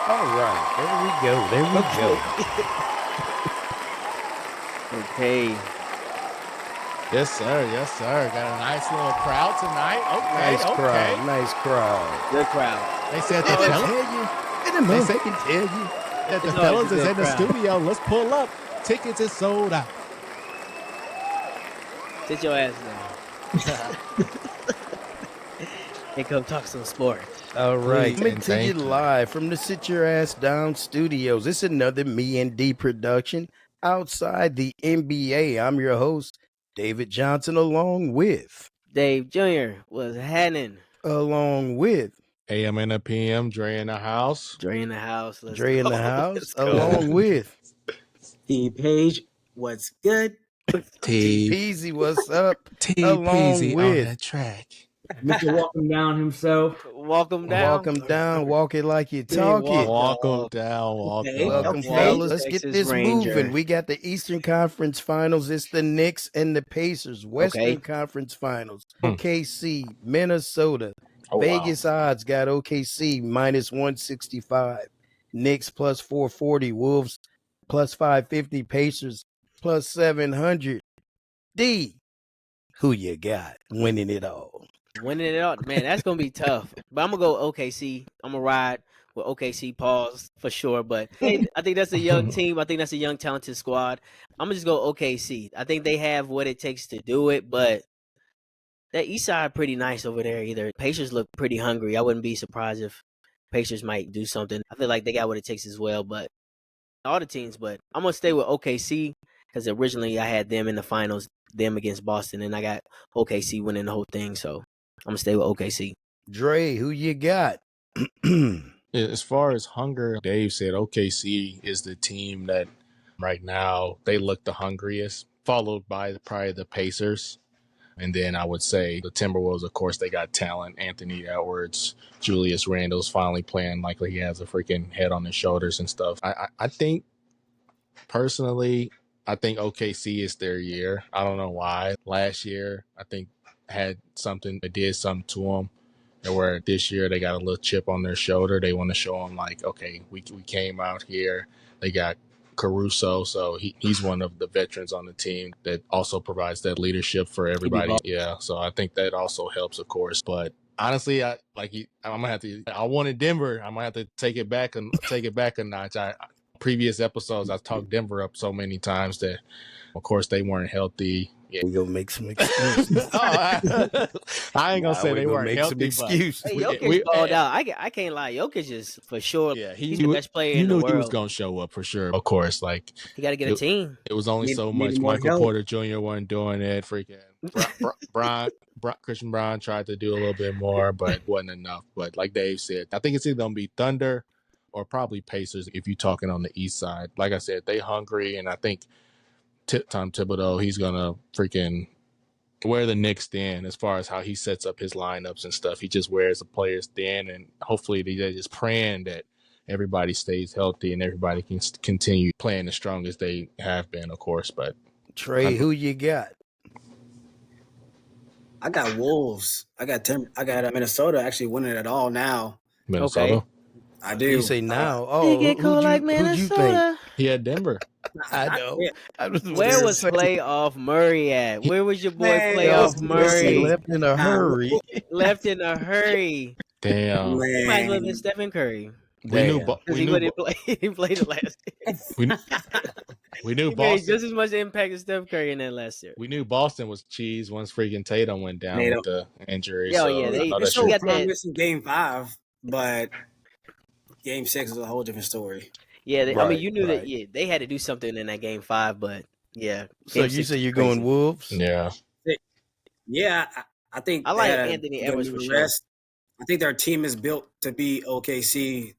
All right, there we go. There we go. Okay. Yes, sir. Yes, sir. Got a nice little crowd tonight. Okay, Nice okay. crowd. Nice crowd. Good crowd. They said the Did I fellas. tell you? Didn't They I say- fucking tell you? That the It's always fellas a is good in the crowd. studio. Let's pull up. Tickets is sold out. Sit your ass down. And come talk some sports. All right, Please coming and to you thank you. live from the Sit Your Ass Down studios. It's another Me and D production outside the NBA. I'm your host, David Johnson, along with Dave Jr. was happening. AM and a PM, Dre in the house. Dre in the house. Let's Dre in go. the house, Let's go. along with T Page, what's good? T Peasy. What's up? T along Peasy on with- that track. Mr. Walking Down himself. Walk him down. Walk 'em down, walk it like you Hey, talk it. Walk 'em down. Walk 'em Okay. Welcome, Okay. fellas. Let's get Texas this Ranger. moving. We got the Eastern Conference Finals. It's the Knicks and the Pacers. Western Okay. Conference Finals. Hmm. OKC, Minnesota. Oh, Vegas odds got OKC minus 165. Knicks plus 440. Wolves plus 550. Pacers plus 700. D, who you got winning it all? Winning it all. Man, that's going to be tough. But I'm going to go OKC. I'm going to ride with OKC pause for sure. But I think that's a young team. I think that's a young, talented squad. I'm going to just go OKC. I think they have what it takes to do it. But that East side pretty nice over there either. Pacers look pretty hungry. I wouldn't be surprised if Pacers might do something. I feel like they got what it takes as well. But all the teams. But I'm going to stay with OKC because originally I had them in the finals, them against Boston. And I got OKC winning the whole thing. So I'm going to stay with OKC. Dre, who you got? As far as hunger, Dave said OKC is the team that right now they look the hungriest, followed by probably the Pacers. And then I would say the Timberwolves, of course, they got talent. Anthony Edwards, Julius Randle's finally playing like he has a freaking head on his shoulders and stuff. I think, personally, I think OKC is their year. I don't know why. Last year, I think, had something, it did something to them. And where this year they got a little chip on their shoulder. They want to show them like, okay, we came out here. They got Caruso, so he's one of the veterans on the team that also provides that leadership for everybody. Yeah, so I think that also helps, of course. But honestly, I'm gonna have to. I wanted Denver. I'm gonna have to take it back and take it back a notch. Previous episodes, I've talked Denver up so many times that, of course, they weren't healthy. Yeah. We gonna make some excuses. I ain't gonna say we they gonna weren't make healthy, some but excuses. Hey, We- Jokic we- balled out. I can't lie. Jokic is for sure. yeah, He's the best player you in the knew world. he was gonna show up for sure. Of course, like He got to get a team. it was only so Need much. more Michael help. Porter Jr. wasn't doing it. Freaking Christian Brown tried to do a little bit more, but wasn't enough. But like Dave said, I think it's either gonna be Thunder or probably Pacers if you're talking on the East side. Like I said, they hungry, and I think Tom Thibodeau, he's gonna freaking wear the Knicks thin as far as how he sets up his lineups and stuff. He just wears the players thin, and hopefully they're just praying that everybody stays healthy and everybody can continue playing as strong as they have been, of course. But Trey, who you got? I got Wolves. I got Minnesota actually winning it all now. Minnesota, Okay. I do. You say now? Oh, He get cold like who'd you think? Minnesota. he had Denver. I know. Yeah. I was Where was playoff Murray at? Where was your boy Man, playoff listen, Murray? left in a hurry? Left in a hurry. Damn, He might as well Man. been Stephen Curry. we knew. Damn. Because We he knew. wouldn't play. He played the last year. We knew He made Boston. just as much impact as Steph Curry in that last year. We knew Boston was cheese once freaking Tatum went down They with the injury. Yeah, so yeah, they- I know they that So showed shit- got that- promised in Game 5, but Game 6 is a whole different story. Yeah, I mean, Right, you knew right. that. Yeah, they had to do something in that game 5, but yeah. So Game you 6 say was you're crazy. going Wolves? yeah. Yeah, I think I they like had a Anthony good Edwards for amount of sure. rest. I think their team is built to be OKC.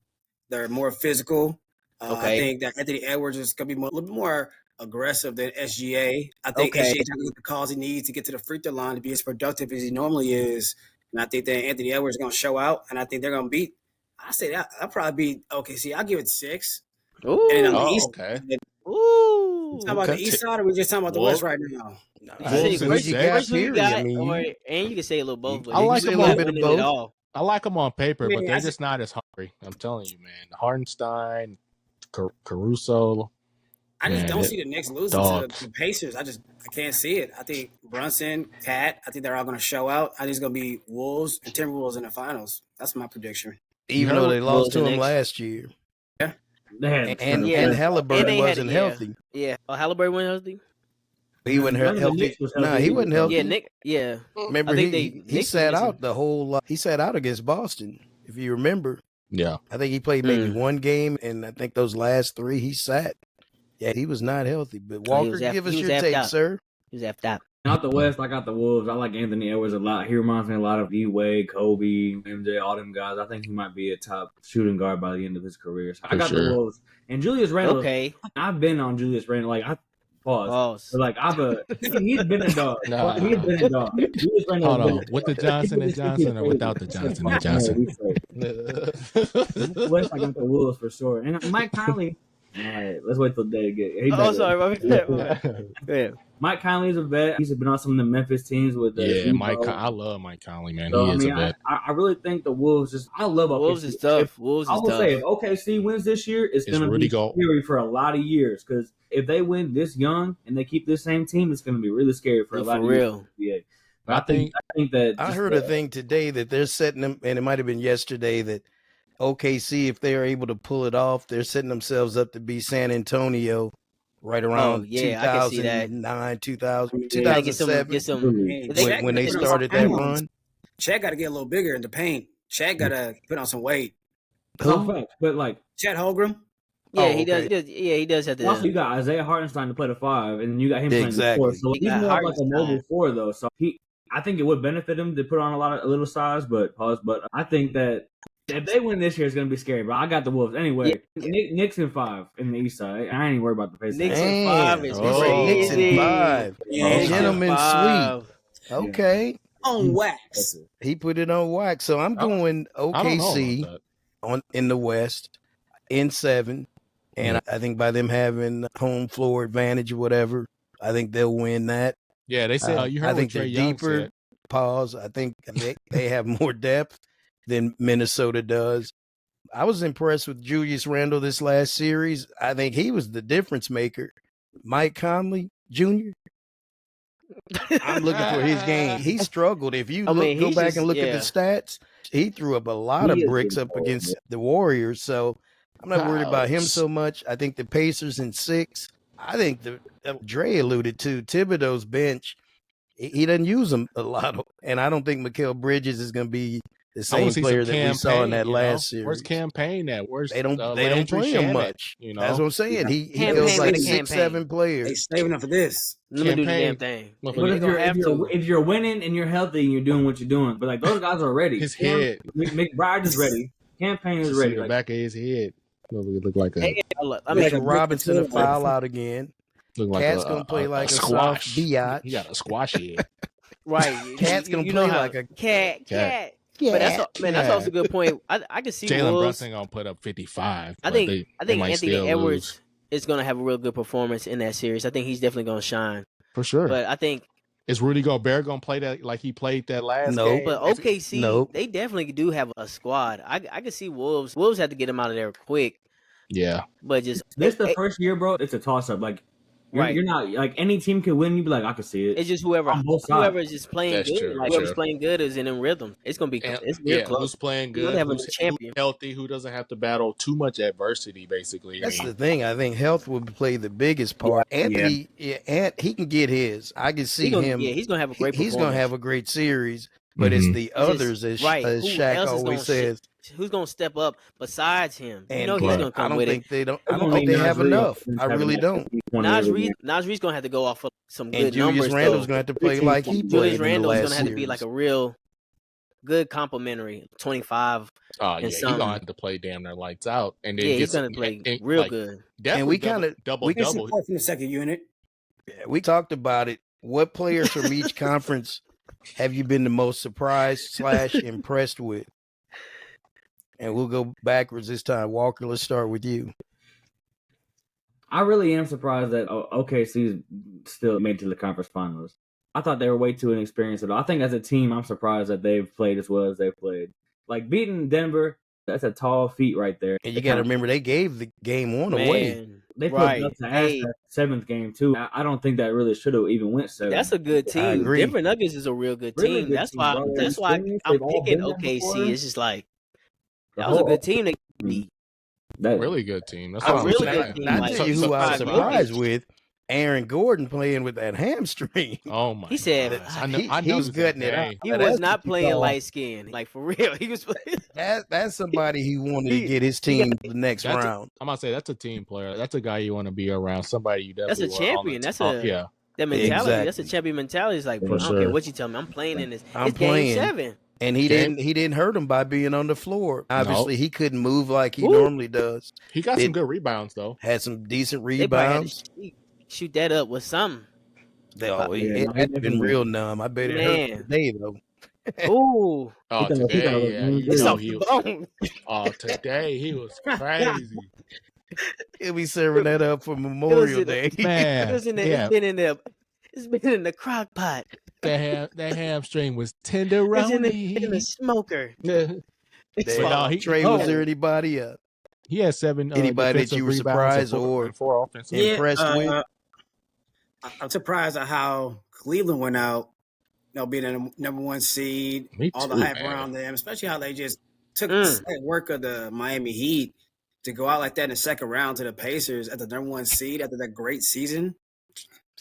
They're more physical. I Okay. think that Anthony Edwards is going to be a little bit more aggressive than SGA. I think Okay. SGA is going to get the calls he needs to get to the free throw line to be as productive as he normally is. And I think that Anthony Edwards is going to show out, and I think they're going to beat. I say that I'll probably beat OKC. I'll give it 6. Ooh. And on the Oh, East, okay. Ooh. talking about the East side, or we just talking about the Wolves. West right now? You Wolves say and first- Six. first who you Period. got, I mean, and you can say a little both. But I you like still a got little bit of winning it both. all. I like them on paper, but Yeah, they're I just not as hungry. I'm telling you, man. Hartenstein, Caruso, I just man, don't see the Knicks losing to dogs. the Pacers. I can't see it. I think Brunson, Cat, I think they're all going to show out. I think it's going to be Wolves and Timberwolves in the finals. That's my prediction. Even heard though what they Bulls lost to and him Knicks. last year. They had And Yeah. and And Halliburton they had wasn't healthy. Yeah. Oh, Halliburton wasn't healthy. He wasn't None of the healthy. Knicks was Nah, healthy he either, wasn't though. healthy. Yeah, Nick. Yeah. Remember, I think he Knicks he was sat missing. out the whole. He sat out against Boston, if you remember. Yeah. I think he played maybe Mm. one game, and I think those last 3 he sat. Yeah, he was not healthy. But Oh, he Walker, was aff- give us he was your effed take, out. sir. He was effed out. Out the West, I got the Wolves. I like Anthony Edwards a lot. He reminds me a lot of D-Wade, Kobe, MJ, all them guys. I think he might be a top shooting guard by the end of his career. So I For got sure. the Wolves. And Julius Randle, Okay. I've been on Julius Randle. Like, I pause. Pause. But like, he's been a dog. Nah. He's been a dog. Julius Randle Hold has been on. a With the dog. Johnson and This kid Johnson or crazy. without the This Johnson kid and crazy. Johnson? West, I got the Wolves for sure. And Mike Conley, let's wait till the day to get. He Oh, better. sorry. Yeah. Mike Conley's a vet. He's been on some of the Memphis teams with the Yeah, Debo. I love Mike Conley, man. So, He I is mean, a vet. I really think the Wolves just. I love OKC. Wolves is tough. Wolves I is will tough. say if OKC wins this year, it's Is going to Rudy be Go- scary for a lot of years. Because if they win this young and they keep this same team, it's going to be really scary for a Yeah, lot for of real. years. Yeah. But I I think that I just heard a thing today that they're setting them, and it might have been yesterday, that OKC, if they are able to pull it off, they're setting themselves up to be San Antonio right around yeah, I can see that. 2009, 2000, Yeah. They gotta get some. 2007, Man, They- Shaq when they gotta put on started some that pounds. run. Shaq got to get a little bigger in the paint. Shaq got to put on some weight. no facts. But like, Chet Holmgren. Yeah, Oh, he does. okay. Yeah, he does have to. also you got Isaiah Hartenstein to play the 5, and then you got him playing Exactly. the 4. So He he's got more of like a Hartenstein. mobile 4 though. So I think it would benefit him to put on a little size, but I think that if they win this year, it's going to be scary. But I got the Wolves anyway. Knicks in 5 in the East side. I ain't even worried about the Pacers. Knicks in Man, 5 is Oh. Knicks in crazy. 5. Yeah, Knicks in Gentlemen 5. Okay. on wax. He put it on wax. So I'm Oh, going I don't know OKC about in the West in 7. And I think by them having home floor advantage or whatever, I think they'll win that. Yeah, they said you heard I what think Trey they're Young deeper. said. Pause. I think they have more depth than Minnesota does. I was impressed with Julius Randle this last series. I think he was the difference maker. Mike Conley Jr. I'm looking for his game. He struggled. If you I mean, go he's back just- and look at yeah. the stats, he threw up a lot of He is bricks good up ball, against man. the Warriors. So I'm not worried about him House. so much. I think the Pacers in 6. I think Dre alluded to Thibodeau's bench. He doesn't use them a lot, and I don't think Mikal Bridges is going to be the I same wanna see player some that we saw in campaign, that you know? last series. Where's campaign at? Where's They don't Landry play Shamet, him much. You know, That's what I'm saying. He Campaign goes like with a 6, campaign. 7 They players. saving up for this. Let me do the Campaign. damn thing. But But They if gonna have to. you're winning and you're healthy and you're doing what you're doing, but like those guys are ready. his head, McBride is ready. Campaign is you see ready. the Like, back of his head. Look like a I I mean, Mitchell Robinson to foul out again. look like Cat's a, gonna play like a squash. soft biatch. He got a squash head. right. Cat's gonna you play know how- like a cat. Cat. But that's also a good point. I can see Jalen Wolves. Brunson gonna put up 55. I but think they might Anthony still Edwards lose. is going to have a real good performance in that series. I think he's definitely going to shine. For sure. But I think, Is Rudy Gobert gonna play that like he played that last No. game? but OKC, Nope. they definitely do have a squad. I can see Wolves. Wolves have to get him out of there quick. Yeah. But just this the first year, bro. It's a toss up. Like Right. you're not like any team can win. You be like, I can see it. it's just whoever On both sides. whoever is just playing That's good. true, Like true. whoever's playing good is in them rhythm. It's gonna be And, it's real yeah, close. who's playing You know good, they have a who's champion. healthy, who doesn't have to battle too much adversity, basically. That's the thing. I think health will play the biggest part. Anthony, he can get his. I can see him. He's gonna have a great. He's going to performance. have a great series, but it's Mhm. the It's others, just- as, right. as Who Shaq else is always gonna says. Who's gonna step up besides him? You And know he's Right. gonna come I don't with think it. they don't. I They're don't gonna think they need have Nas Reed. enough. I really don't. Nas Reed's gonna have to go off of some good And Julius numbers. Randle's though. going to have to play like he played Julius in the Randle's last gonna have to be series. like a real good complimentary 25. Oh yeah, and he's some. gonna have to play damn near lights out, and then Yeah, get he's gonna some- play and, real like, good. Definitely we kinda- double Get double. support from the second unit. Yeah, we talked about it. What players from each conference have you been the most surprised / impressed with? And we'll go backwards this time. Walker, let's start with you. I really am surprised that OKC still made it to the conference finals. I thought they were way too inexperienced at all. I think as a team, I'm surprised that they've played as well as they've played. Like beating Denver, that's a tall feat right there. And you got to remember, they gave the game one away. Man, They put right. up to ass that 7th game too. I don't think that really should have even went 7. That's a good team. agree. Denver Nuggets is a real good Really team. good That's team, why. bro. That's why Experience, I'm they've all picking been there OKC. before. It's just like The that was a whole- good team to beat. That, Really good team. That's A what I'm really saying. good team, I like, tell you who I was surprised surprised Jokic. with. Aaron Gordon playing with that hamstring. Oh my! He said- gosh. I know. He- I he was noticed gutting that it out. day. He Now, was that's not what you playing call- light skin, like for real. He was playing. That's somebody he wanted to get his team to the next That's round. I'm gonna say that's a team player. That's a guy you want to be around. Somebody you That's definitely a want on champion. the That's top. a- yeah. That mentality. That's a Exactly. champion mentality. It's like, For bro, I don't care sure. what you tell me. I'm playing in this. I'm It's playing. game 7. And he Game- didn't hurt him by being on the floor. Obviously, he couldn't move like he Ooh. normally does. He got It- some good rebounds though. Had some decent They probably had rebounds. to shoot that up with something. Oh, Yeah, it, no, it's been definitely. real numb. I bet it Man. hurt today though. Ooh, Oh, He got- he got a- today, yeah. You It's it's know off he. the bone. Oh, today he was crazy. He'll be serving that up for It was Memorial in Day. the- Man, It was in the, yeah. It's been in the. It's been in the crock pot. That hamstring was It's in tenderoni. the smoker. Yeah. It's They- But no, fine. he- Trey, was Oh. there anybody He had 7. Anybody that defensive you were rebounds surprised and or- and 4 offensive. Yeah. impressed with? I'm surprised at how Cleveland went out, being a number 1 seed, Me all the too, hype man. around them, especially how they just took Mm. the slight work of the Miami Heat to go out like that in the second round to the Pacers at the number 1 seed after that great season.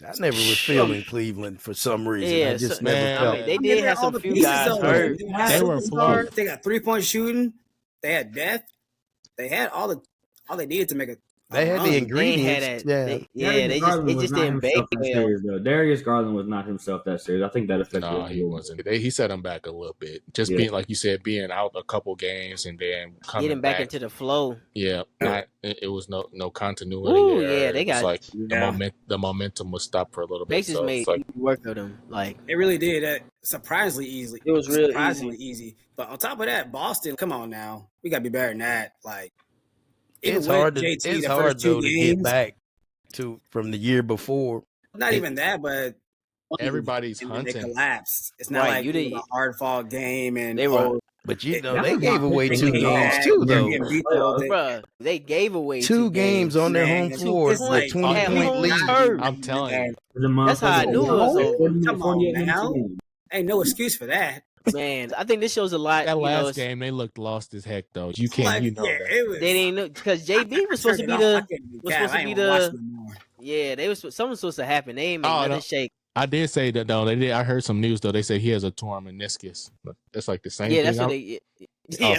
I never was feeling Cleveland for some reason. Yeah, I just so- never man, felt. I mean, they I mean, did had have all some the few pieces, guys though. hurt. They were superstars, full. They got 3-point shooting. They had depth. They had all they needed to make a They had run. the They ingredients. had that. Yeah. They Garland it was just not didn't bake himself that well. series, though. Darius Garland was not himself that series. I think that affected No, him. he wasn't. He set him back a little bit. Just Yeah. being like you said, being out a couple games and then coming Getting back into the flow. Yeah, it was no continuity Ooh, there. yeah, they It was got- like Yeah. the momentum was stopped for a little bit. Pacers So made it's like, easy work of them. Like It really did. That surprisingly easily. It was real surprisingly easy. But on top of that, Boston, come on now, we got to be better than that. Like even It's with hard to JT, it's the hard first 2 though to games, get back to from the year before. not even that, but everybody's and then they hunting. collapsed. It's not Right, like you it was didn't- a hard fought game, and They were- But you know, That they was gave my away pick. 2 They games had- too, they're though. getting beat the whole thing. bruh, they gave away 2 games on their Man, home it's- floor, it's the like- 20-point home lead. turf. I'm telling you. That's how I knew it was over. Come on now. Ain't no excuse for that. Man, I think this shows a lot. That you know, last it's- game, they looked lost as heck, though. You can't, Like, you know yeah, that. it was. They didn't know because JB was supposed to be I turned it off. I the. couldn't be was Cat. supposed to I ain't be gonna watch the- no more. Yeah, they was something was supposed to happen. They ain't make Oh, nothing no. shake. I did say that though. They did. I heard some news though. They said he has a torn meniscus. That's like the same Yeah, thing. that's what I'm- they. Same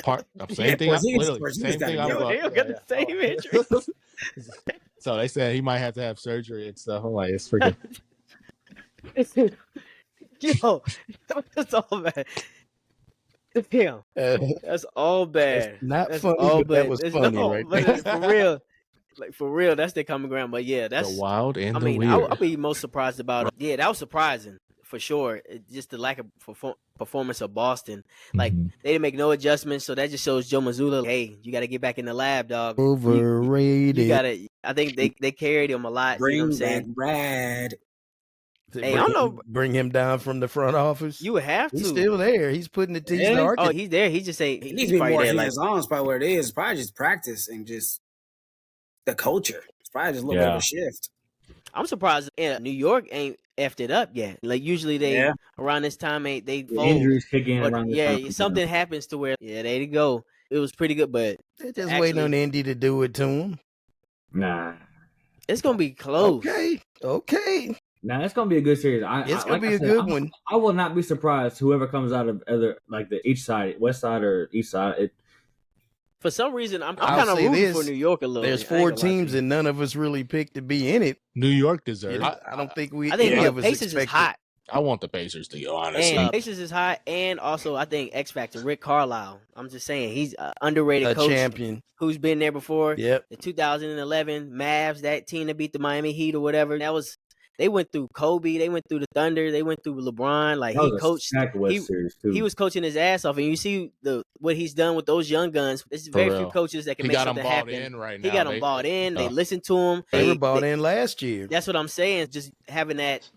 Yeah, thing. Porzingis- Literally, Porzingis same gotta thing. I'm go. about. They don't got the same injury. So they said he might have to have surgery and stuff. I'm like, it's freaking. Yo, that's all bad. Damn, Uh, that's all bad. It's not That's funny, all but that bad. was It's funny no, right but there. it's for real. Like for real, that's their common ground. But yeah, that's. The wild and I the mean, weird. I'll be most surprised about it. Yeah, that was surprising for sure. Just the lack of performance of Boston. Like Mhm. they didn't make no adjustments, so that just shows Joe Mazzulla. Hey, you got to get back in the lab, dog. Overrated. You gotta. I think they carried him a lot. You know what I'm Bring back saying? Brad. Hey, I don't know. Bring him down from the front office. You would have to. He's still there. He's putting the teeth Yeah? in the Oh, he's there. He just say He he's needs to be probably more there. Like, hands on. Is probably what it is. It's probably just practice and just the culture. It's probably just a little bit of a shift. I'm surprised New York ain't effed it up yet. Like usually they Yeah. around this time they The fold. injuries kick in But around this yeah, time. something happens to where there you go. It was pretty good, but They're just waiting on Indy to do it to him. Nah. it's gonna be close. Okay. Nah, it's gonna be a good series. It's like gonna be I a said, good one. I will not be surprised whoever comes out of either like the each side, west side or east side. For some reason, I'm I'll kind of say rooting this. for New York a little. There's bit. I ain't 4 gonna lie to teams you. and none of us really picked to be in it. New York You deserves. know, I don't think we I think any the of us Pacers is expected. hot, I want the Pacers to go. Honestly, and Pacers is hot, and also I think X Factor Rick Carlisle. I'm just saying he's an underrated A coach champion. who's been there before. Yep. The 2011 Mavs, that team that beat the Miami Heat or whatever. They went through Kobe. They went through the Thunder. They went through LeBron. Like That he was a coached. stacked West series too. He was coaching his ass off, and you see what he's done with those young guns. There's For very few real. coaches that can He make got them something bought happen. in right He now. got them bought in. They listened to him. They were bought in last year. That's what I'm saying. Just having that,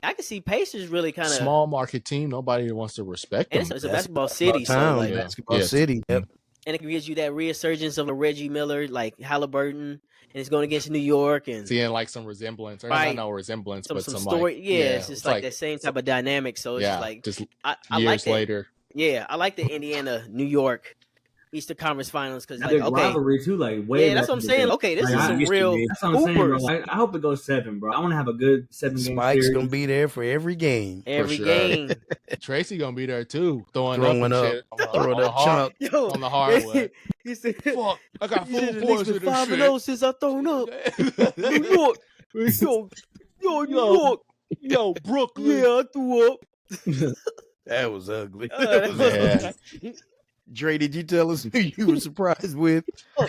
I can see Pacers really kind of small market team. Nobody wants to respect them. And it's a basketball city, so Town, like, Yeah. basketball Yeah. city. Yep. and it gives you that resurgence of a Reggie Miller, like Halliburton, and it's going against New York and Seeing like some resemblance, or Right. not no resemblance, some but some story. like, Yeah, it's just like that same type of dynamic. So it's yeah, just like just I years like that. later. Yeah, I like the Indiana New York Eastern Conference Finals because That like big okay, rivalry too, like way. yeah, that's back what I'm in the saying. day. Okay, this Like, is I some used to real be. That's what I'm saying, bro. hoopers. I hope it goes 7, bro. I want to have a good 7-game Spike's series. gonna be there for every game. Every sure. game. Tracy gonna be there too, throwing Throwing up, and up. shit Throwing on the up hard, chunk. Yo, on the hardwood. he said, Fuck, I got "You 4 the Knicks points been in this 5-0 since I thrown up. New York, New York. Yo, Brooklyn. Yeah, I threw up. That was ugly. That was Yeah. Dre, did you tell us who you were surprised with? Oh,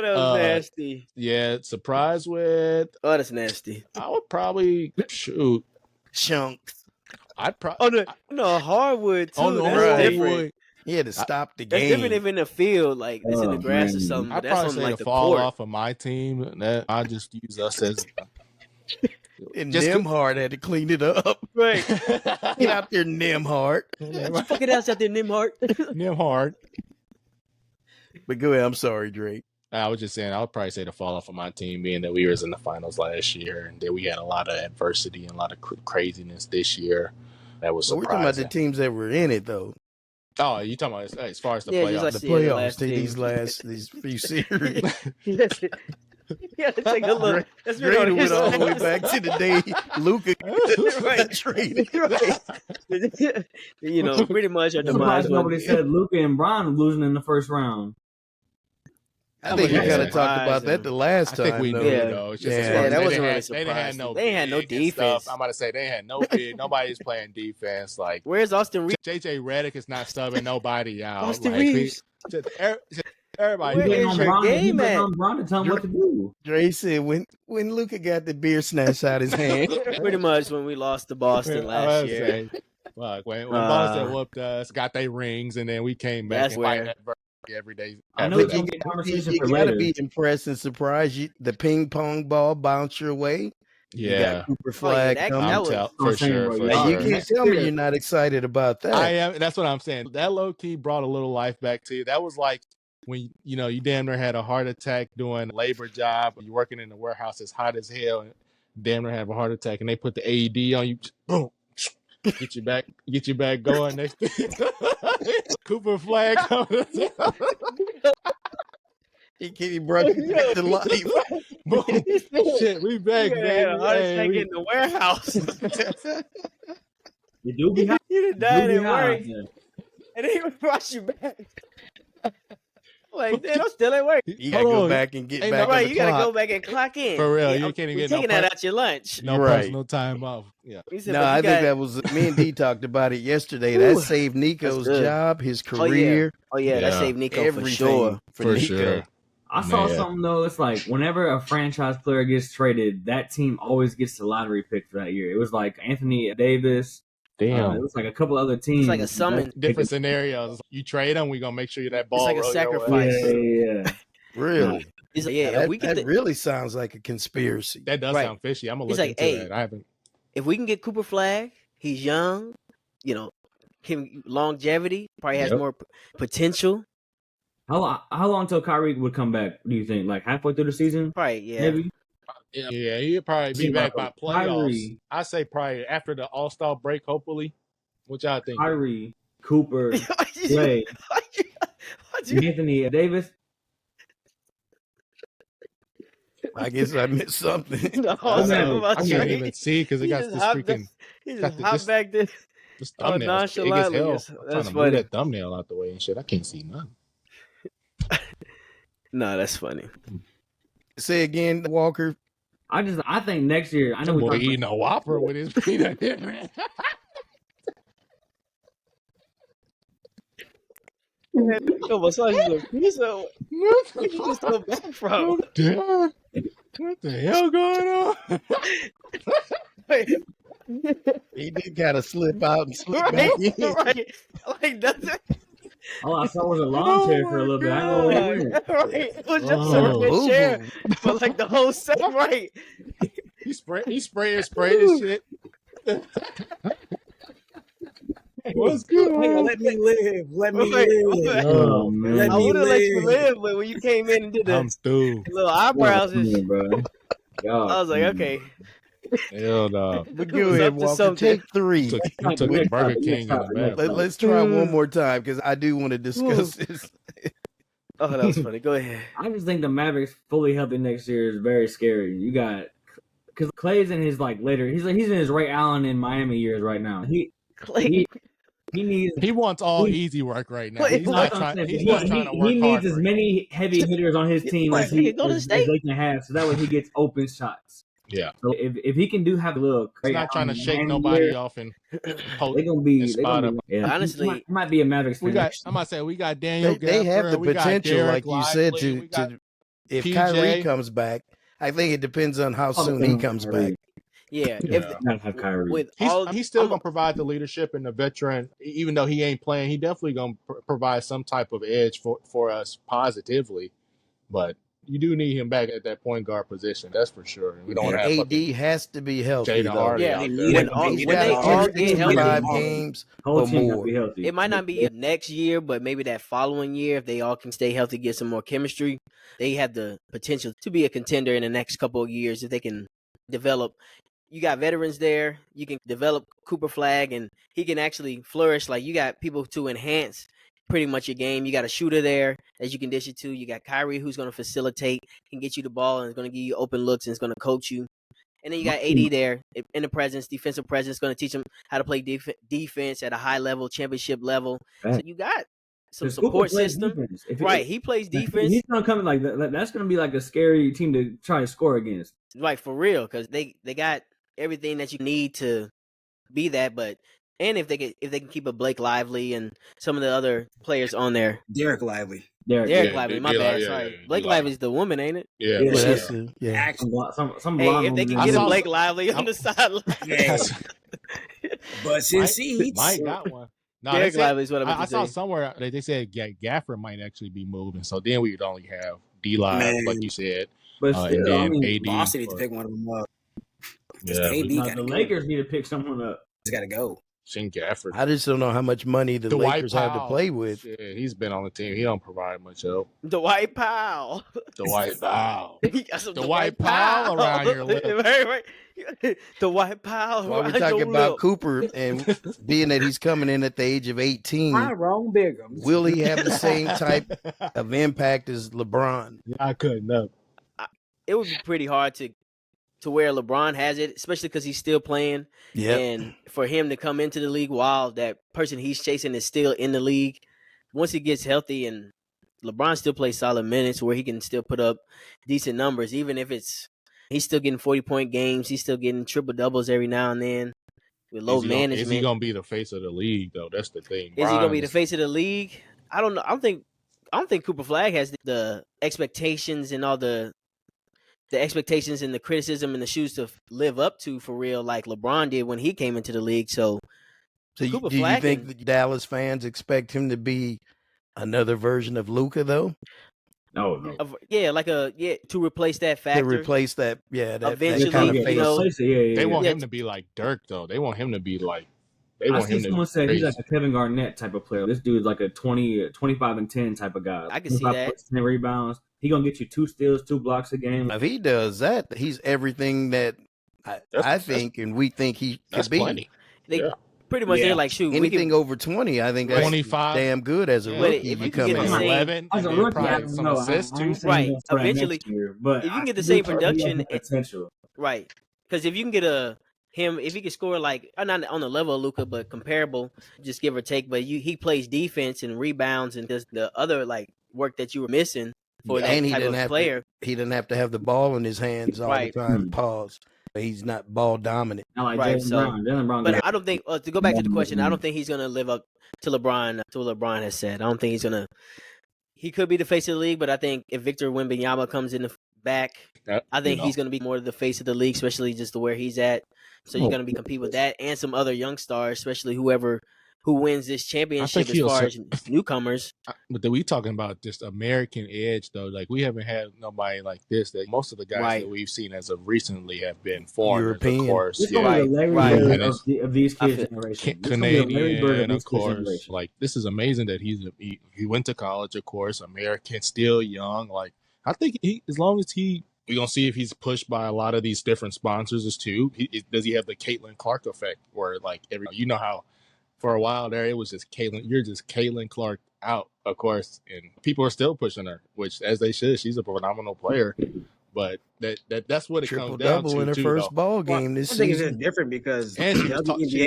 that was nasty. Yeah, surprised with. Oh, that's nasty. I would probably shoot. Chunks. I'd probably. No, hardwood too. Oh no, That's right. different. He had to stop the That's game. different if in the field, like it's in the Oh, grass or man. something. But I'd that's probably on say like to the fall court. off of my team. That I just use us as. And Just Nimhard had to clean it up. Right. Get out there, Nimhard. Fucking ass out there, Nimhart. Hard. But go ahead. I'm sorry, Drake. I was just saying, I would probably say to fall off of my team, being that we was in the finals last year, and then we had a lot of adversity and a lot of craziness this year. That was But we're talking about the surprising. teams that were in it, though. Oh, you talking about as far as the Yeah, playoffs? just like The see, the playoffs. last team. These few series. Yes. Yeah, take a look. That's been Drake on went his all the way list. back to the day Luka Right. got traded. Right. You know, pretty much our I'm surprised demise. nobody said Luka and Bron losing in the first round. I think we Yeah. kind of talked about that the last I time. think we though. knew Yeah. though. It's just Yeah. as far Yeah, as that they wasn't didn't really have- they didn't have surprising. no They ain't had no big and stuff. defense. I'm about to say they had no big. Nobody's playing defense. Like Where's Austin Reeves? JJ Redick is not stubbing nobody out. Austin Like, Reeves. Everybody. Where He is on your Bron, he game betting at? on Bron to tell him what to do. Dre said when Luka got the beer snatched out his hand. Pretty much when we lost to Boston last year. Look, when Boston whooped us, got their rings, and then we came back That's and fight where- adversity every day. I know after it's that. gonna get conversation You for gotta later. be impressed and surprised. The ping pong ball bounced your way. You Yeah, got Cooper Flag that- coming. that I'm was- tell- I'm for saying, sure. bro, For y'all- You sure. can't tell me you're not excited about that. I am. That's what I'm saying. That low key brought a little life back to you. That was like when you damn near had a heart attack doing a labor job. You working in the warehouse, it's hot as hell, and damn near have a heart attack, and they put the AED on you. Boom. Get you back going. Next thing, Cooper Flag coming. He brought you back to life. Boom. Shit, we back, Yeah, baby. heart Hey, attack we- in the warehouse. You do be hot. You done You died be at hot. work, and they even brought you back. Like, damn, I'm still at work. You gotta Hold go on. back and get Ain't back no- on Right, the you gotta clock. go back and clock in. For real, you I'm- can't we're get no taking that out your lunch. No Right. personal time off. Yeah. He said, No, but you I think got- that was me and D talked about it yesterday. Ooh, That saved Nico's good. job, his Oh, yeah. career, Oh yeah, that Yeah. saved Nico for everything sure. For Nico. sure. I saw Man. something though. It's like whenever a franchise player gets traded, that team always gets the lottery pick for that year. It was like Anthony Davis. Damn. It was like a couple other teams. It's like a summon. Different scenarios. You trade them, we gonna make sure that ball. like a roll your way. sacrifice. Yeah. Really? He's like, yeah, that if we get that really sounds like a conspiracy. That does Right. sound fishy. I'm gonna He's look like, into hey, that. I haven't. if we can get Cooper Flag, he's young, him longevity, probably has Yep. more potential. How long till Kyrie would come back? Do you think like halfway through the season? Probably, yeah. Maybe. Yeah, he'll probably be See, back by Michael, playoffs. Kyrie. I say probably after the All-Star break, hopefully. What y'all think? Kyrie, Cooper, Why'd you- Clay, why'd you- Anthony Davis. I guess I missed something. No, I I'm know. talking about I can't Trey. even see because it He got just this hopped freaking He got just the- hopped this- back there. this Oh, thumbnail. Big as nonchalantly. hell. That's I'm trying to funny. move that thumbnail out the way and shit. I can't see nothing. No, that's funny. Say again, Walker. I think next year. I know That we boy talked eating a Whopper with his peanut man. Yo, massage is a pizza. Where you just go back from? Damn. What the hell going on? He did kind of slip out and slip back right, in. right. Like nothing. All I saw was a lawn chair for a little bit. I know where it went. Right. It was just Oh. a good chair Boo-boo. for like the whole set. Right. He sprayed this shit. What's good? Let me live. Let me Right. live. Oh man, Let I me would have let you live. live, but when you came in and did the I'm through. little eyebrows and shit, bro. I was like, okay. Hell no. But It go was ahead, up to Walker. something. Take 3. He Next took topic, Burger next King in the topic, next bathroom. Let's try one more time because I do want to discuss this. Oh, that was funny. Go ahead. I just think the Mavericks fully healthy next year is very scary. You got because Clay's in his like later. He's in his Ray Allen in Miami years right now. Clay, He needs. He wants all easy work right now. Wait, He's what? not That's what I'm trying. saying, He's but not trying to he work needs hard. as right many heavy hitters on his team Right. as he Go to as State. they can have, so that way he gets open shots. Yeah. So if he can do have a little, He's not trying to shake nobody off and poke. They're gonna be. and They're spot gonna be. Yeah. Honestly, It might be a Mavericks. We fan got. next I'm about to say we got Daniel. They have Gafford, the we got potential, Derek like you said, Lively, we got to if PJ. Kyrie comes back. I think it depends on how soon he comes back. yeah. Yeah. If Not have Kyrie. with He's all, still I'm- gonna provide the leadership and the veteran, even though he ain't playing. He definitely gonna provide some type of edge for us positively. But you do need him back at that point guard position. That's for sure. We don't And have AD fucking has to be healthy, Jaden though. Hardy Yeah, out They there. need when it. all, They need when it they all. all Injured get to healthy, 5 Healthy. games Whole or team gotta more. be healthy. it might not be next year, but maybe that following year, if they all can stay healthy, get some more chemistry, they have the potential to be a contender in the next couple of years if they can develop. You got veterans there. You can develop Cooper Flag, and he can actually flourish. Like you got people to enhance pretty much your game. You got a shooter there that you can dish it to. You got Kyrie who's going to facilitate, can get you the ball, and is going to give you open looks and is going to coach you. And then you got AD there in the presence, defensive presence, going to teach him how to play defense at a high level, championship level. So you got some support system. Right, he plays defense. He's gonna come in like that. That's gonna be like a scary team to try to score against. Right, for real, because they got everything that you need to be that. But and if they can keep a Blake Lively and some of the other players on there. Derek Lively. Derek Yeah, Lively, my D- bad, yeah, sorry. yeah, Blake D- Lively's the woman, ain't it? Yeah. Yeah, Well, shit. that's it. Yeah. Actually, Some Hey, blonde if they woman can I get a saw- Blake Lively on the sideline, yeah. But since he's Mike got one. No, Derek they said- Lively is what I'm I about saw to say. somewhere they said Gafford might actually be moving, so then we would only have D-Live, Man. like you said, but and still, I then mean, AD. Boston needs to or- pick one of them up. Yeah, KD now, gotta the go. Lakers need to pick someone up. He's got to go. Shin Gafford. I just don't know how much money the Dwight Lakers have to Powell. play with. Yeah, he's been on the team. He don't provide much help. Dwight Powell. Dwight Powell. He got some Dwight Powell around your lip. right. Dwight Powell. While we're around talking your about lip. Cooper and being that he's coming in at the age of 18, Wrong Bigham. will he have the same type of impact as LeBron? I couldn't up. It would be pretty hard to where LeBron has it, especially because he's still playing. Yeah. And for him to come into the league while that person he's chasing is still in the league, once he gets healthy and LeBron still plays solid minutes where he can still put up decent numbers, even if he's still getting 40-point games, he's still getting triple doubles every now and then with low management. Is he gonna be the face of the league though? That's the thing. Is he gonna be the Bron's- face of the league? I don't know. I don't think Cooper Flag has the expectations and all the expectations and the criticism and the shoes to live up to for real, like LeBron did when he came into the league. So Cooper Do you Flag think can- that Dallas fans expect him to be another version of Luca, though? No. to replace that To factor. replace that, that Eventually, kind of you face. know, They want Yeah. him to be like Dirk though. They want him to be like. They I want see him to. someone be say he's crazy. like a Kevin Garnett type of player. This dude's like a 25 and 10 type of guy. I can see 25 that. points, 10 rebounds. He gonna get you 2 steals, 2 blocks a game. If he does that, he's everything that I think and we think he That's could be. plenty. They Yeah. pretty much Yeah. they're like, shoot, we Anything can, over 20, I think that's 25. damn good as a Yeah. But rookie. if you You can come get in the and- same- 11, As a and then rookie, I probably don't some know. assists I too. ain't saying Right. he's gonna Eventually, next year, but if you can get the I same do think he has production, the potential. right? Because if you can get him, if he can score like not on the level of Luka, but comparable, just give or take. But he plays defense and rebounds and does the other like work that you were missing for that and he type didn't of have player. he didn't have to have the ball in his hands all Right. the time. Hmm. Pause. He's not ball dominant. Not like Right, Jalen so- Brown. Jalen Brown. But got- I don't think to go back to the question, I don't think he's gonna live up to LeBron. To what LeBron has said, I don't think he's gonna. He could be the face of the league, but I think if Victor Wembanyama comes in back. I think he's going to be more of the face of the league, especially just to where he's at. So you're going to be compete with that and some other young stars, especially who wins this championship as far as newcomers. But we talking about just American edge though. Like we haven't had nobody like this. That most of the guys that we've seen as of recently have been foreigners, European. of course. This Larry Bird of these kids' generation. Canadian, of course. Like this is amazing that he went to college, of course. American, still young. Like I think as long as we're going to see if he's pushed by a lot of these different sponsors too. Does he have the Caitlin Clark effect where like how for a while there it was just Caitlin Clark out, of course, and people are still pushing her, which as they should. She's a phenomenal player, but that's what it comes down to. Triple-double in her first ball game this season. I think it's just different because and she was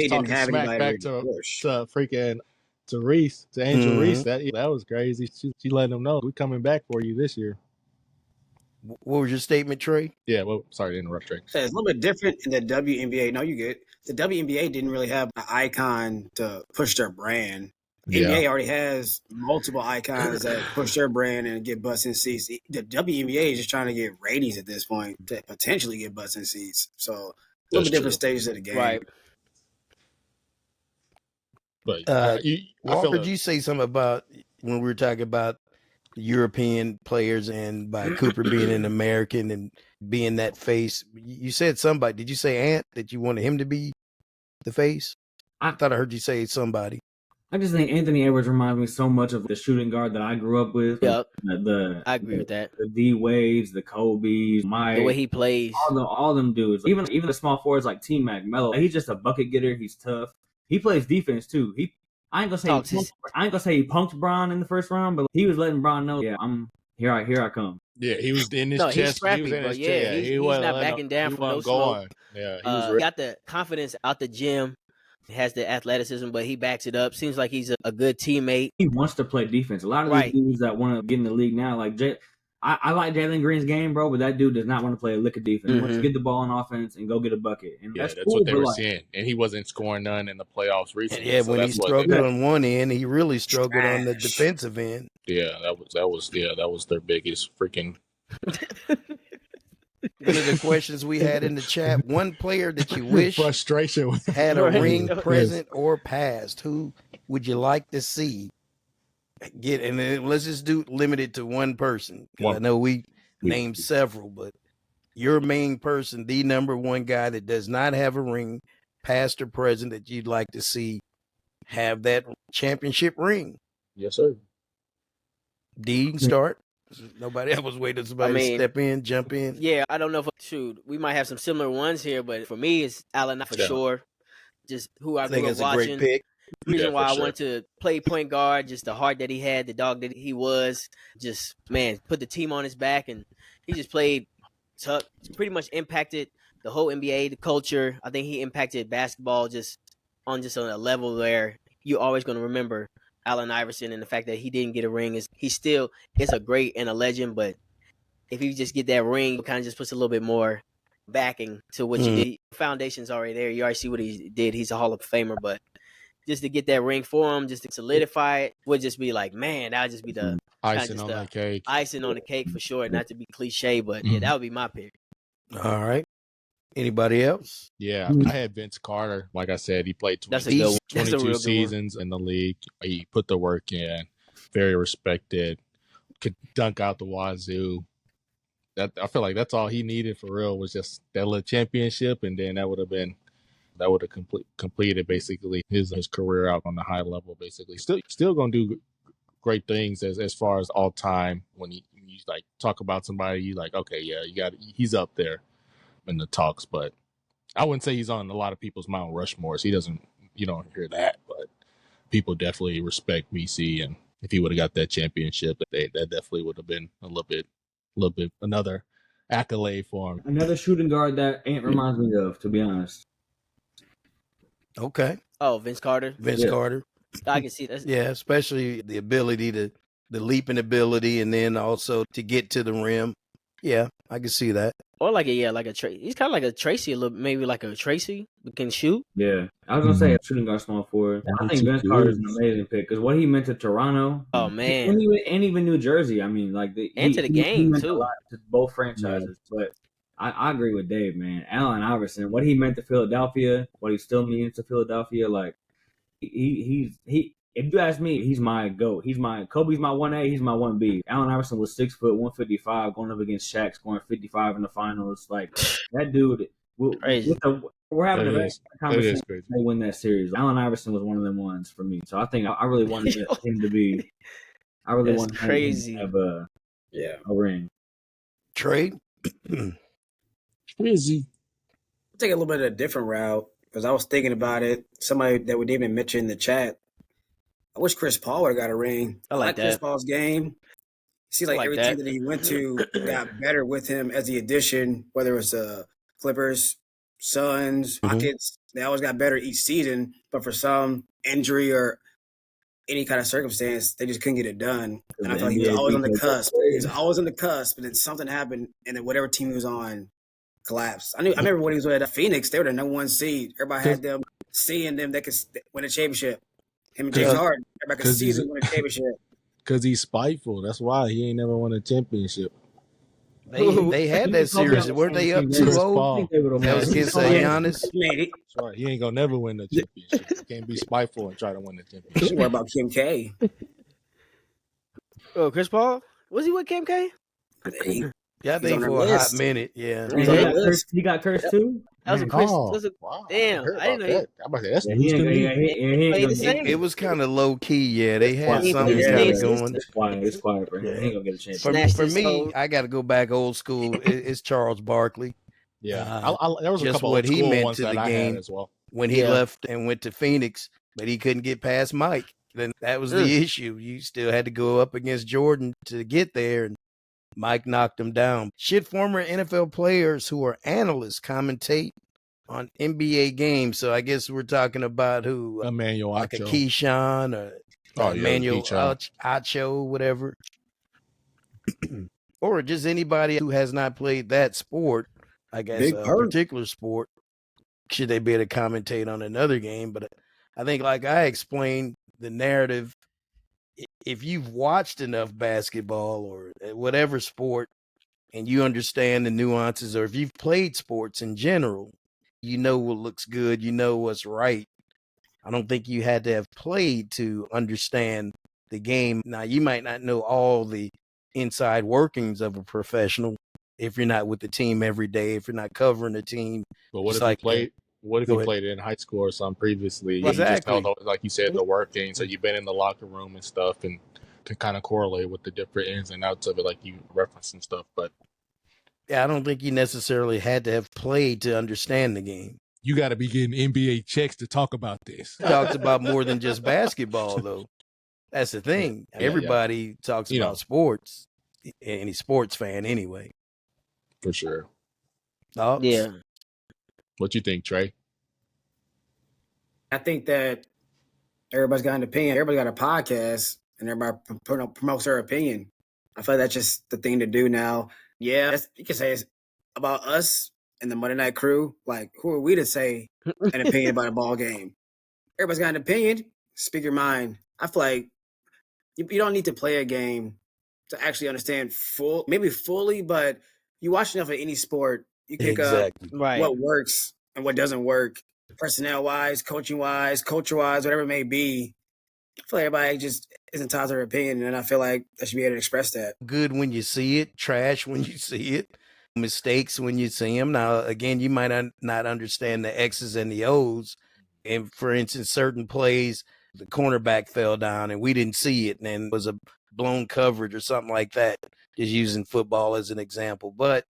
talking smack back to freaking to Reese, to Angel Reese. That was crazy. She letting them know we're coming back for you this year. What was your statement, Trey? Yeah, well, sorry to interrupt, Trey. It's a little bit different in the WNBA. No, you get the WNBA didn't really have an icon to push their brand. NBA already has multiple icons that push their brand and get butts in seats. The WNBA is just trying to get ratings at this point to potentially get butts in seats. So a little bit different stages of the game. Right. But Walker, did you say something about when we were talking about European players and by Cooper being an American and being that face? You said somebody. Did you say Ant that you wanted him to be the face? I thought I heard you say somebody. I just think Anthony Edwards reminds me so much of the shooting guard that I grew up with. Yep. I agree with that. The D Wades, the Kobe's, Mike, the way he plays, all them dudes. Even the small forwards like T-Mac, Melo. He's just a bucket getter. He's tough. He plays defense too. I ain't gonna say he punked Bron in the first round, but he was letting Bron know, I'm here. I come. Yeah, he was in his chest. He's scrappy, he's not backing down from no smoke. Yeah, he got the confidence out the gym. He has the athleticism, but he backs it up. Seems like he's a good teammate. He wants to play defense. A lot of these dudes that want to get in the league now, like I like Jalen Green's game, bro, but that dude does not want to play a lick of defense. He wants to get the ball in offense and go get a bucket. And that's cool, what they were saying. And he wasn't scoring none in the playoffs recently. Yeah, when he struggled on one end, he really struggled on the defensive end. Yeah, that was their biggest freaking. One of the questions we had in the chat: one player that you wish frustration had a ring present or past. Who would you like to see get? And then let's just do limited to one person. I know we named several, but your main person, the number one guy that does not have a ring, past or present, that you'd like to see have that championship ring. Yes, sir. D, start. Nobody else was waiting for somebody to step in, jump in. Yeah, I don't know we might have some similar ones here, but for me, it's Allen for sure. Just who I grew up watching. A great pick. The reason why I wanted to play point guard, just the heart that he had, the dog that he was, just, put the team on his back, and he just played tough, pretty much impacted the whole NBA, the culture. I think he impacted basketball just on a level where you're always going to remember Allen Iverson, and the fact that he didn't get a ring is a great and a legend, but if you just get that ring, it kind of just puts a little bit more backing to what you did. Foundation's already there. You already see what he did. He's a Hall of Famer, but just to get that ring for him, just to solidify it, would just be like, man, that would just be the icing on the cake. Icing on the cake for sure. Not to be cliche, but yeah, that would be my pick. All right. Anybody else? Yeah, I had Vince Carter. Like I said, he played 22 seasons in the league. He put the work in. Very respected. Could dunk out the wazoo. I feel like that's all he needed for real was just that little championship, and then that would have completed basically his career out on the high level. Basically, still gonna do great things as far as all time. When you like talk about somebody, you like, okay, yeah, he's up there in the talks, but I wouldn't say he's on a lot of people's Mount Rushmores. You don't hear that, but people definitely respect VC, and if he would have got that championship, that definitely would have been a little bit another accolade for him. Another shooting guard that Ant reminds me of, to be honest. Okay. Oh, Vince Carter. Carter. I can see that. Yeah, especially the ability the leaping ability, and then also to get to the rim. Yeah, I can see that. Or like a Tracy. He's kind of like a Tracy a little, maybe like a Tracy who can shoot. Yeah, I was gonna say a shooting guard, small forward. I think Vince Carter is an amazing pick because what he meant to Toronto, Oh man, and even New Jersey. I mean, like and to the he game meant a too. lot to both franchises. But I agree with Dave, man. Allen Iverson, what he meant to Philadelphia, what he still means to Philadelphia, like he. If you ask me, he's my GOAT. Kobe's my 1A, he's my 1B. Allen Iverson was 6 foot, 155, going up against Shaq, scoring 55 in the finals. Like that dude. Crazy. We're having a very conversation. crazy. They win that series. Allen Iverson was one of them ones for me. So I think I really wanted him to be. I really That's wanted crazy. him to have a ring. Trey? Crazy. Take a little bit of a different route because I was thinking about it. Somebody that we didn't even mention in the chat. I wish Chris Paul would have got a ring. I like Chris that. Paul's game. Seems like every team that he went to got better with him as the addition, whether it's Clippers, Suns, Rockets. They always got better each season, but for some injury or any kind of circumstance, they just couldn't get it done. And I felt like he was always on the cusp. He was always on the cusp, but then something happened, and then whatever team he was on collapsed. I remember when he was at Phoenix, they were the number one seed. Everybody had them seeing them that could win a championship. Him and James Harden, everybody could see them win a championship. Because he's spiteful. That's why he ain't never won a championship. They had that series. Weren't they up 2-0? That was against Giannis. That's right. He ain't gonna never win the championship. You can't be spiteful and try to win the championship. What about Kim K? Oh, Chris Paul? Was he with Kim K? Yeah, I think for a hot minute. Yeah. He got cursed too? That was a Chris. Oh, wow. Damn. I didn't know that. I'm about to say, that's he ain't the same. It was kind of low key. Yeah, they had something Yeah, kind of it's going. It's quiet, bro. He ain't gonna get a chance. For me, I got to go back old school. It's Charles Barkley. Yeah, there was a just couple what of he meant ones to that the I game had as well. when he left and went to Phoenix, but he couldn't get past Mike. Then that was the issue. You still had to go up against Jordan to get there, and Mike knocked him down. Should former NFL players who are analysts commentate on NBA games? So I guess we're talking about who? Emmanuel like Acho. a Keyshawn or Emmanuel Acho, whatever. Or just anybody who has not played that sport, I guess, a particular sport. Should they be able to commentate on another game? But I think, like I explained, the narrative, if you've watched enough basketball or whatever sport and you understand the nuances, or if you've played sports in general, you know what looks good, you know what's right. I don't think you had to have played to understand the game. Now, you might not know all the inside workings of a professional if you're not with the team every day, if you're not covering the team. But what if you played? What if you played in high school or something previously? Exactly. You just know, like you said, the working. So you've been in the locker room and stuff, and to kind of correlate with the different ins and outs of it, like you referencing stuff. But yeah, I don't think you necessarily had to have played to understand the game. You got to be getting NBA checks to talk about this. Talks about more than just basketball, though. That's the thing. Everybody talks about sports. Any sports fan, anyway. For sure. Thoughts? Yeah. What you think, Trey? I think that everybody's got an opinion. Everybody got a podcast, and everybody promotes their opinion. I feel like that's just the thing to do now. Yeah, you can say it's about us and the Monday Night Crew. Like, who are we to say an opinion about a ball game? Everybody's got an opinion. Speak your mind. I feel like you don't need to play a game to actually understand maybe fully, but you watch enough of any sport, you pick up what works and what doesn't work, personnel-wise, coaching-wise, culture-wise, whatever it may be. I feel like everybody just is entitled to their opinion, and I feel like I should be able to express that. Good when you see it, trash when you see it, mistakes when you see them. Now, again, you might not understand the X's and the O's. And for instance, certain plays, the cornerback fell down and we didn't see it, and then it was a blown coverage or something like that, just using football as an example. But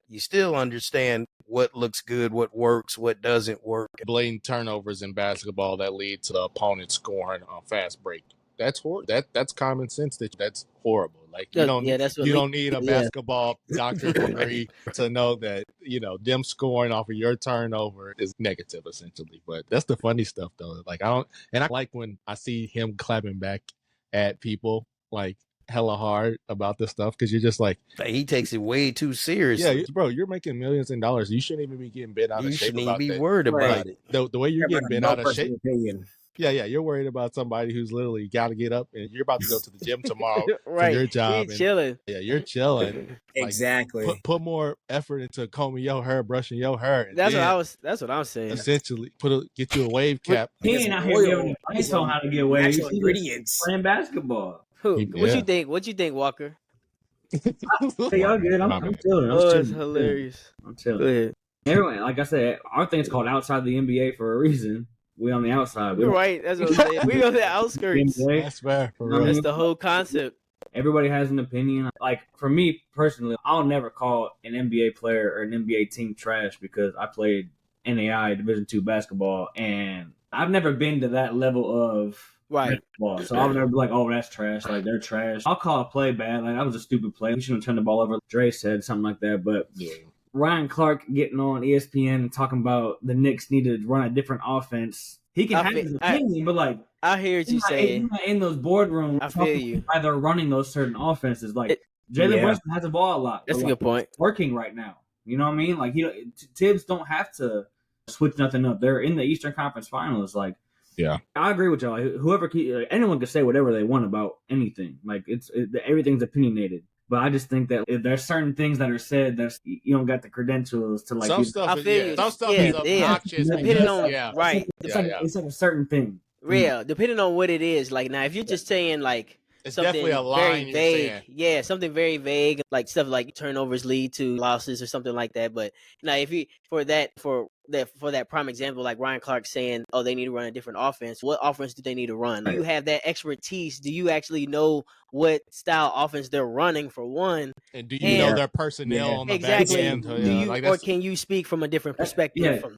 you still understand what looks good, what works, what doesn't work. Blatant turnovers in basketball that lead to the opponent scoring on fast break. That's horrible. That's common sense. That's horrible. Like you don't need a basketball doctorate degree to know that them scoring off of your turnover is negative essentially. But that's the funny stuff though. Like I like when I see him clapping back at people. Like hella hard about this stuff because you're just like, He takes it way too yeah, seriously. bro, you're making millions in dollars. You shouldn't even be getting bent out You of shape shouldn't even about be that. worried Right. about it. The way you're getting bent No out of personal shape. opinion. Yeah, you're worried about somebody who's literally got to get up and you're about to go to the gym tomorrow for Right. your He job. And chilling. yeah, you're chilling. Like, Exactly. Put more effort into combing your hair, brushing your hair. And That's then what I'm saying. essentially get you a wave cap. He It's ain't out here oil. giving advice on how to get away. Natural He's ingredients. playing basketball. Who? Yeah. What you think? What you think, Walker? Hey, y'all good? I'm chilling. I'm Oh, chilling. it's hilarious. I'm Go chilling. ahead. Everyone, like I said, our thing's called outside the NBA for a reason. We on the outside. We You're don't right. That's what I'm saying. We on the outskirts. NBA. That's fair. For You know what I real. That's mean? the whole concept. Everybody has an opinion. Like for me personally, I'll never call an NBA player or an NBA team trash because I played NAI Division II basketball and I've never been to that level of Right. basketball. So I'll never be like, oh, that's trash. Like they're trash. I'll call a play bad. Like that was a stupid play. We shouldn't have turned the ball over. Dre said something like that. But Yeah. Ryan Clark getting on ESPN and talking about the Knicks need to run a different offense. He can have his opinion, but like I hear what you're saying. he's not in those boardrooms. I feel you. Why they're running those certain offenses. Like Jalen Yeah. Brunson has the ball a lot. That's a but, good point. working right now. You know what I mean? Like Tibbs don't have to switch nothing up. They're in the Eastern Conference Finals. Like, Yeah. I agree with y'all. Anyone can say whatever they want about anything. Like everything's opinionated. But I just think that if there's certain things that are said, you don't got the credentials to like. Some stuff I is, feel yeah, you. some stuff Yeah, is yeah. obnoxious. Depending because- on yeah. right. It's Yeah, like yeah. it's like a certain thing. Yeah, depending on what it is. Like now, if you're just saying like It's something definitely a line very you're vague, saying. yeah, something very vague, like stuff like turnovers lead to losses or something like that. But now, if you for that prime example, like Ryan Clark saying, "Oh, they need to run a different offense." What offense do they need to run? Do you have that expertise? Do you actually know what style offense they're running? For one, And do you know And- their personnel Yeah. on the exactly. back end? Do Yeah, you like or that's, can you speak from a different perspective? Yeah. From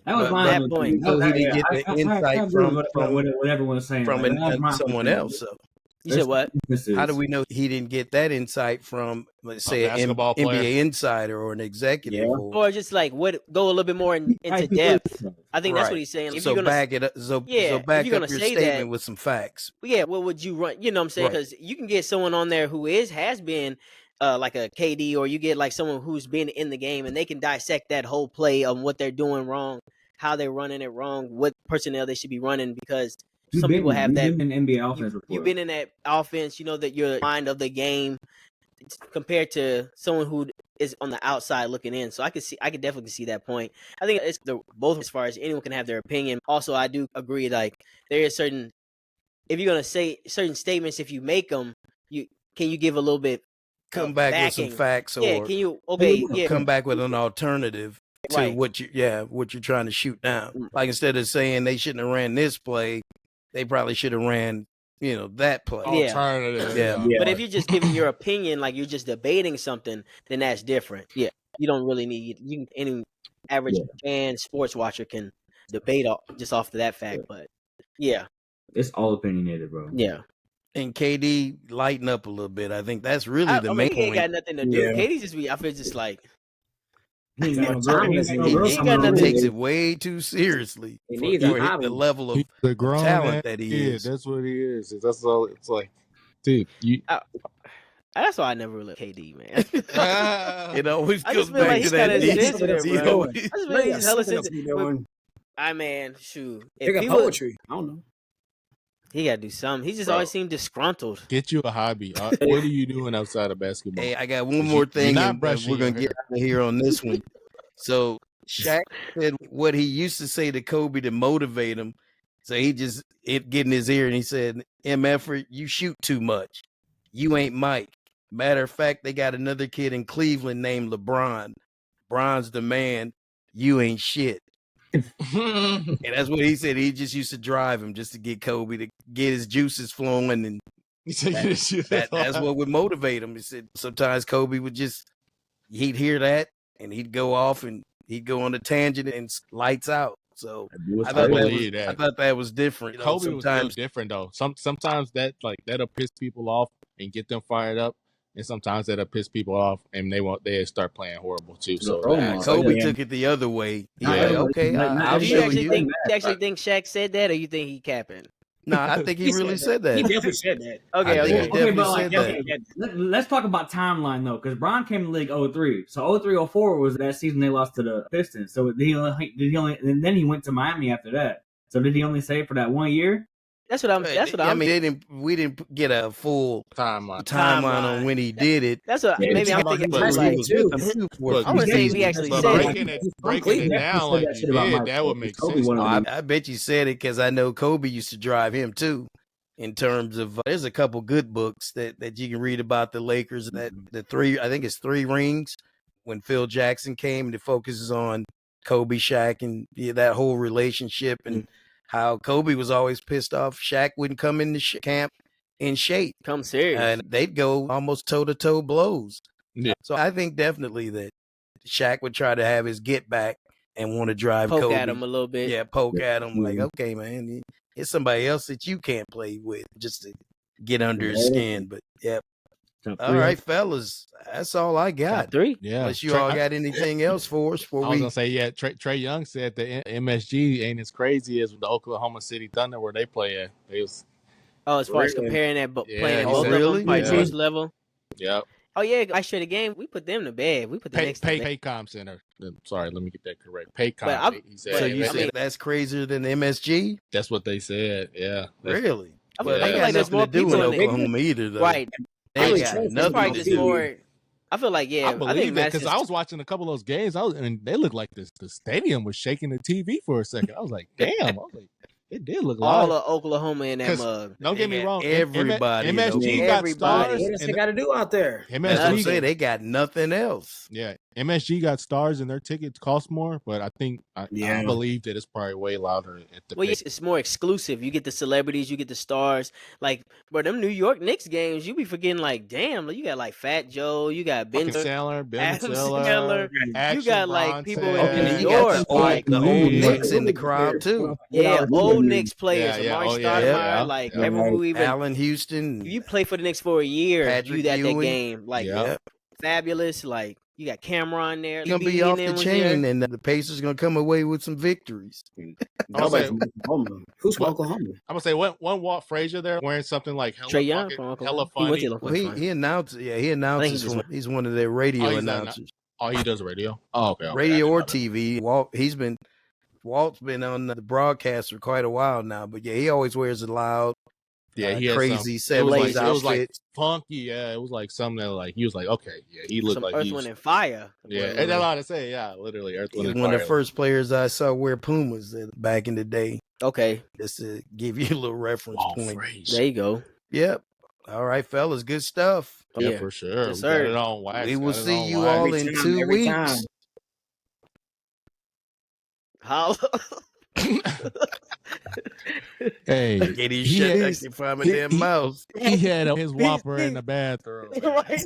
That was But my that other point. thing. So he didn't I- get I- the I insight agree from with what everyone's saying. from Like, that was my someone thing. else. So you said what? how do we know he didn't get that insight from, let's say, an basketball player. NBA insider or an executive? Yeah. Or just like what? Go a little bit more into Right, depth. I think that's Right. what he's saying. If So you're gonna back it up. So Yeah, if back you're up gonna your say statement that- with some facts. yeah, what would you run? You know what I'm saying? Right. Because you can get someone on there who has been like a KD, or you get like someone who's been in the game and they can dissect that whole play of what they're doing wrong, how they're running it wrong, what personnel they should be running. Because some people have that. You've been in NBA offense before. You've been in that offense. You know that you're the mind of the game compared to someone who is on the outside looking in. So I could definitely see that point. I think it's both as far as anyone can have their opinion. Also, I do agree. Like there is certain, if you're gonna say certain statements, if you make them, can you give a little bit Come of back with backing? some facts, Yeah, or can you? Okay, yeah, come back with an alternative to right. what you're trying to shoot down. Like instead of saying they shouldn't have ran this play, they probably should have ran, that play. Yeah. alternative. Yeah. Yeah. But if you're just giving your opinion, like you're just debating something, then that's different. Yeah, you don't really need any average fan, sports watcher can debate just off of that fact. But yeah, It's all opinionated, bro. yeah. And KD lighten up a little bit. I think that's really I the mean, main he ain't point. got nothing to do. Yeah. Katie's just I feel just like He ain't got no He- girl- he- he ain't got no he girl ain't got coming nothing He over takes here. it way too seriously He for needs a the hobby. level of The grown talent man that he is. That's what he is. That's all. It's like, dude, you. that's why I never really KD, man. It always I comes just feel like back he's to that. kinda deep- sensitive, he bro. always- I just feel Yeah, like he's hella something else sensitive. he doing. I man, shoot. If Pick up people, poetry. I don't know. he gotta do something. He just Bro. always seemed disgruntled. Get you a hobby. What are you doing outside of basketball? Hey, I got one You- more you're thing, not and brushing we're gonna your get out of here on this one. So Shaq said what he used to say to Kobe to motivate him. So he just get in his ear and he said, "MF, you shoot too much. You ain't Mike. Matter of fact, they got another kid in Cleveland named LeBron. Bron's the man. You ain't shit." And that's what he said. He just used to drive him just to get Kobe to get his juices flowing, and that's what would motivate him. He said sometimes Kobe would he'd hear that and he'd go off and he'd go on a tangent and lights out. So I I thought believe I that. thought that was different. Kobe was still sometimes different though. Sometimes that'll piss people off and get them fired up, and sometimes that'll piss people off and they start playing horrible too. So Oh, that's- my Kobe yeah. took it the other way. He's Not like, everybody- okay, not I'll Do everybody you show actually you. think Shaq said that, or you think he capping? No, I think he really said that. He definitely said that. Okay, I think okay. he definitely but like, said okay, that. let's talk about timeline though, because Bron came to the league 03. So 03-04 was that season they lost to the Pistons. So did he only and then he went to Miami after that. So did he only stay for that 1 year? That's what I I'm. mean, we didn't get a full Timeline. timeline on when he did it. That's what Yeah, maybe I'm talking thinking about too. high Like, school, too. But- I wanna say if he But actually But said breaking it down like you did, that would make sense. I bet you said it because I know Kobe used to drive him too. In terms of, there's a couple good books that you can read about the Lakers. That I think it's 3 rings when Phil Jackson came, and it focuses on Kobe, Shaq, and that whole relationship, and how Kobe was always pissed off Shaq wouldn't come in the camp in shape, Come serious. and they'd go almost toe to toe blows. Yeah. So I think definitely that Shaq would try to have his get back and want to drive Poke Kobe. at him a little bit. Yeah, poke at him like, okay, man, it's somebody else that you can't play with just to get under his skin. But yeah, all right, fellas, that's all I got. Top 3. Yeah. Unless you all got anything else for us before I was we. gonna say, yeah. Trey Young said the MSG ain't as crazy as the Oklahoma City Thunder where they play at. They was, Oh, as far as Really? comparing that, Yeah, playing at he both said- of really? them, probably Yeah. first level. yep. Oh yeah, I share the game. We put them to bed. We put the next. Paycom Center. Sorry, let me get that correct. Paycom. He said, So you I said mean- that's crazier than MSG? that's what they said. Yeah. Really? I Well, feel they like got there's nothing more to do in people in the- Oklahoma either, though. Right. They Really, got Trey, It's nothing probably to just do. more. I feel like I believe think it that's because I was watching a couple of those games. And they looked like the stadium was shaking the TV for a second. I was like, damn. I was like, it did look all live. of Oklahoma in that 'Cause mug. Don't get me They wrong. got everybody in MSG Oklahoma. got Everybody. stars. What else they and- got to do out there? That's what I'm MSG, saying. They got nothing else. yeah, MSG got stars and their tickets cost more, but I think I Yeah. believe that it's probably way louder at the. Well, yes, it's more exclusive. You get the celebrities, you get the stars. Like, bro, them New York Knicks games, you be forgetting, like, damn, you got like Fat Joe, you got Ben Fucking Sandler, Ben Adam Sandler, Sandler. Action You got like Bronson, people in Okay, New then you York, got the old, like the old Yeah. Knicks in the crowd, too. yeah, old Knicks players, Yeah, yeah. Amari Oh, yeah, Stoudemire, yeah. like Yeah. everyone who even Allen Houston. if you play for the Knicks for a year, Patrick you that Ewing. game, like Yeah. fabulous. Like you got Cameron there, It's gonna BB be off and the them was chain, there. and the Pacers gonna come away with some victories. Nobody from Oklahoma. Who's from What? Oklahoma? I'm gonna say one Walt Frazier there wearing something like hella Trey Young fucking- from hella Oklahoma. He funny. went to the- Well, he announced. Yeah, he he announces. just- He's one of their radio Oh, he's announcers, Oh, he does radio. Oh, okay. I radio didn't or know that. TV. Walt's been on the broadcast for quite a while now, but yeah, he always wears a loud, Yeah, he had crazy some, it was like, '70s it was like outfit. funky. Yeah, it was like something that like he was like, okay, yeah, he looked Some like Earth, he's Wind, and Fire. yeah, and that's all to say. Yeah, literally, Earth, He's Wind, and one of the Fire. first players I saw wear Pumas back in the day. Okay, Just to give you a little reference Walt point. Frazier. there you go. Yep. All right, fellas, good stuff. Yeah, Yeah. for sure. Yes, We got sir. it on wax. We will got it see on you wax. all Every in time, 2 every weeks. time. Holla. Hey, Get his he shit had- from a he- damn he- mouse. he had his whopper in the bathroom. Right.